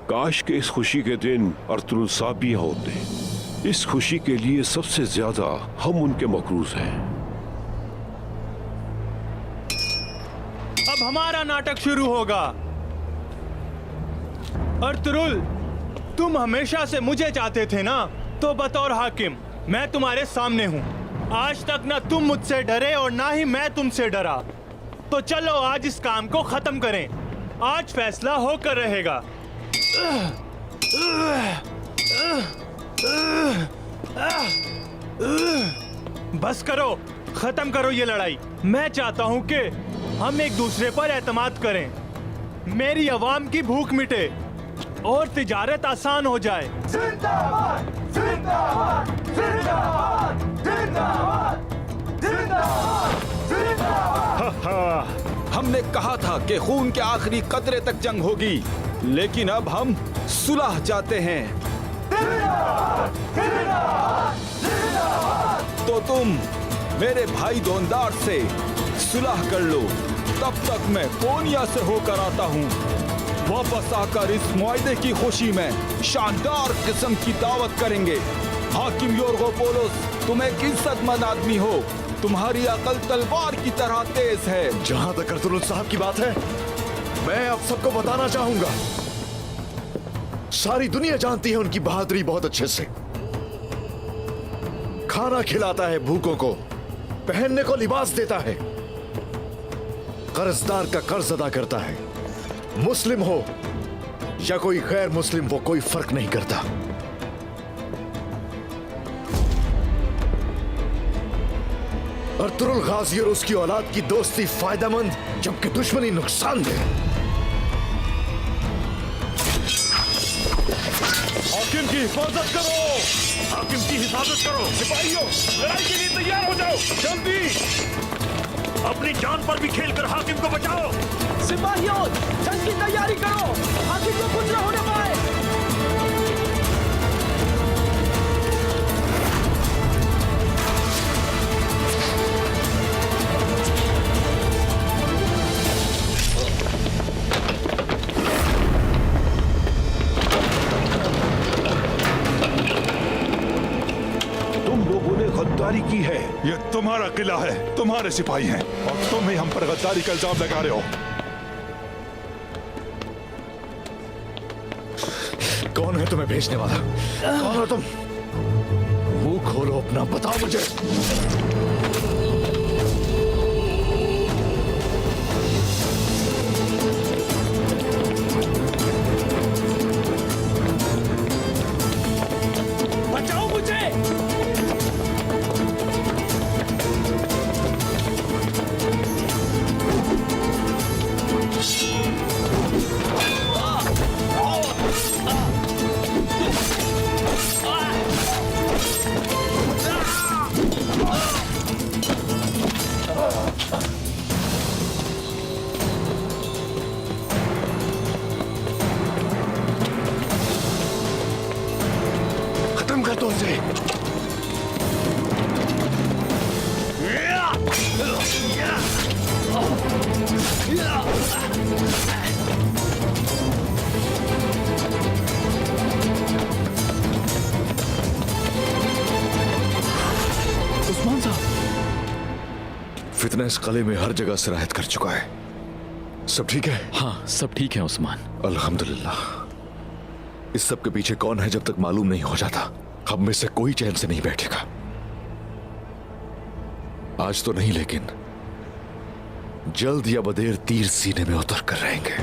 काश के इस खुशी के दिन अर्तुगरुल साहब भी यहाँ होते। इस खुशी के लिए सबसे ज्यादा हम उनके मकरूज हैं। अब हमारा नाटक शुरू होगा। अर्तुगरुल, तुम हमेशा से मुझे चाहते थे ना, तो बतौर हाकिम मैं तुम्हारे सामने हूँ। आज तक ना तुम मुझसे डरे और ना ही मैं तुमसे डरा। तो चलो आज इस काम को खत्म करें। आज फैसला होकर रहेगा। बस करो, खत्म करो ये लड़ाई। मैं चाहता हूँ कि हम एक दूसरे पर एतमाद करें, मेरी अवाम की भूख मिटे और तिजारत आसान हो जाए। जिंदाबाद, जिंदाबाद, जिंदाबाद, जिंदाबाद, जिंदाबाद, जिंदाबाद। हमने कहा था कि खून के आखिरी कतरे तक जंग होगी, लेकिन अब हम सुलह चाहते हैं। जिंदाबाद, जिंदाबाद, जिंदाबाद। तो तुम मेरे भाई दोनदार से सुलह कर लो, तब तक मैं कोनिया से होकर आता हूँ। वापस आकर इस मुआहदे की खुशी में शानदार किस्म की दावत करेंगे। हाकिम योर्गोपोलोस, तुम एक इज्जतमंद आदमी हो, तुम्हारी अकल तलवार की तरह तेज है। जहां तक अर्तुगरुल साहब की बात है, मैं अब सबको बताना चाहूंगा, सारी दुनिया जानती है उनकी बहादुरी बहुत अच्छे से। खाना खिलाता है भूखों को, पहनने को लिबास देता है, कर्जदार का कर्ज अदा करता है। मुस्लिम हो या कोई गैर मुस्लिम, वो कोई फर्क नहीं करता। अर्तुगरुल गाजी और उसकी औलाद की दोस्ती फायदेमंद, जबकि दुश्मनी नुकसानदेह। हाकिम की हिफाजत करो, हाकिम की हिफाजत करो। सिपाहियों, लड़ाई के लिए तैयार हो जाओ, जल्दी। अपनी जान पर भी खेलकर हाकिम को बचाओ। सिपाहियों, जंग की तैयारी करो, हाकिम को कुछ न होने पाए। तुम लोगों ने गद्दारी की है। यह तुम्हारा किला है, तुम्हारे सिपाही हैं और तुम ही हम पर गद्दारी का इल्जाम लगा रहे हो। कौन है तुम्हें भेजने वाला? कौन हो तुम? मुंह खोलो अपना, बताओ मुझे। बचाओ मुझे। खत्म कर दो उसे। उस्मान साहब, फितना इस किले में हर जगह सिरायत कर चुका है। सब ठीक है? हाँ, सब ठीक है उस्मान। अल्हम्दुलिल्लाह। इस सब के पीछे कौन है जब तक मालूम नहीं हो जाता, हम में से कोई चैन से नहीं बैठेगा। आज तो नहीं, लेकिन जल्द या बदेर तीर सीने में उतर कर रहेंगे।